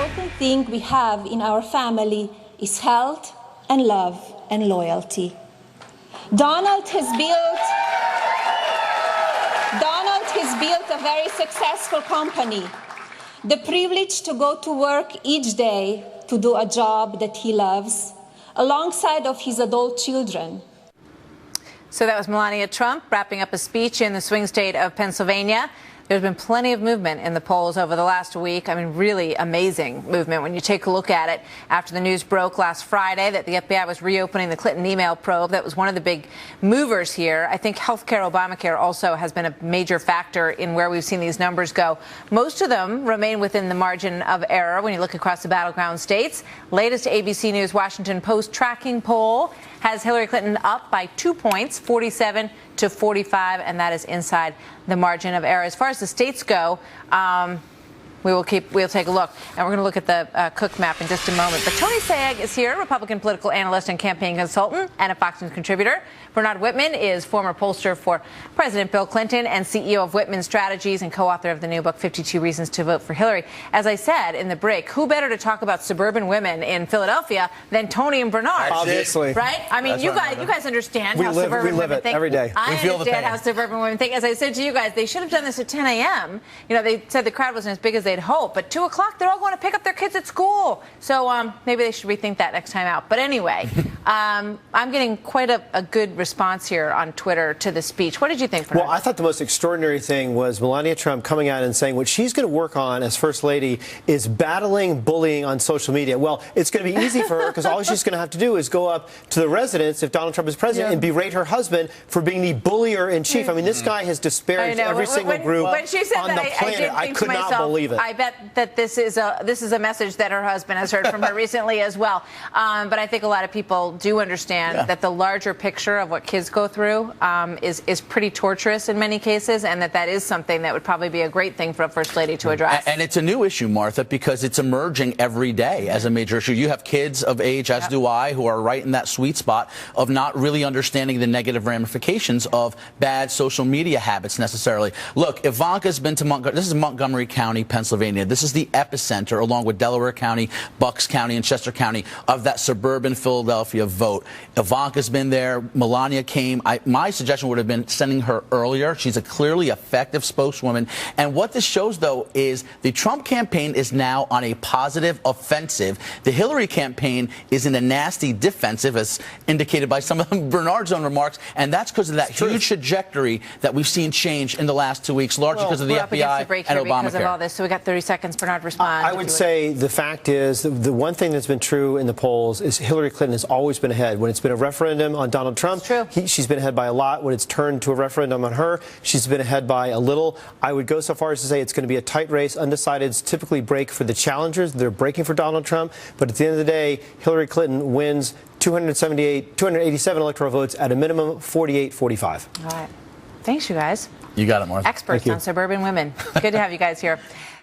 important thing we have in our family is health and love and loyalty. Donald has built a very successful company. The privilege to go to work each day to do a job that he loves, alongside of his adult children. So that was Melania Trump wrapping up a speech in the swing state of Pennsylvania. There's been plenty of movement in the polls over the last week. I mean, really amazing movement when you take a look at it. After the news broke last Friday that the FBI was reopening the Clinton email probe, that was one of the big movers here. I think healthcare, Obamacare also has been a major factor in where we've seen these numbers go. Most of them remain within the margin of error when you look across the battleground states. Latest ABC News Washington Post tracking poll has Hillary Clinton up by 2 points, 47 to 45, and that is inside the margin of error. As far as the states go, we'll take a look, and we're going to look at the Cook map in just a moment. But Tony Sayegh is here, Republican political analyst and campaign consultant, and a Fox News contributor. Bernard Whitman is former pollster for President Bill Clinton and CEO of Whitman Strategies and co-author of the new book, 52 Reasons to Vote for Hillary. As I said in the break, who better to talk about suburban women in Philadelphia than Tony and Bernard? Obviously. Right? I mean, you guys understand how suburban women think. Every day. I understand how suburban women think. As I said to you guys, they should have done this at 10 a.m. You know, they said the crowd wasn't as big as they'd hoped, but 2 o'clock, they're all going to pick up their kids at school. So maybe they should rethink that next time out. But anyway, I'm getting quite a good response here on Twitter to the speech. What did you think, Bernard? Well, I thought the most extraordinary thing was Melania Trump coming out and saying what she's going to work on as First Lady is battling bullying on social media. Well, it's going to be easy for her because all she's going to have to do is go up to the residence if Donald Trump is president and berate her husband for being the bullier in chief. I mean, this guy has disparaged every single group on the planet. I could not believe it. I bet that this is a message that her husband has heard from her recently as well. But I think a lot of people do understand that the larger picture of what kids go through is pretty torturous in many cases, and that is something that would probably be a great thing for a First Lady to address. And it's a new issue, Martha, because it's emerging every day as a major issue. You have kids of age, as do I, who are right in that sweet spot of not really understanding the negative ramifications of bad social media habits necessarily. Look, Ivanka's been to this is Montgomery County, Pennsylvania. This is the epicenter, along with Delaware County, Bucks County, and Chester County, of that suburban Philadelphia vote. Ivanka's been there. Melania came. My suggestion would have been sending her earlier. She's a clearly effective spokeswoman. And what this shows, though, is the Trump campaign is now on a positive offensive. The Hillary campaign is in a nasty defensive, as indicated by some of Bernard's own remarks. And that's because of that huge trajectory that we've seen change in the last 2 weeks, largely because of the FBI and Obamacare. Because of all this. So we got 30 seconds. Bernard, respond. I would say the fact is the one thing that's been true in the polls is Hillary Clinton has always been ahead. When it's been a referendum on Donald Trump, she's been ahead by a lot. When it's turned to a referendum on her, she's been ahead by a little. I would go so far as to say it's going to be a tight race. Undecideds typically break for the challengers. They're breaking for Donald Trump. But at the end of the day, Hillary Clinton wins 287 electoral votes at a minimum 48-45. All right. Thanks, you guys. You got it, Martha. Experts on suburban women. Good to have you guys here.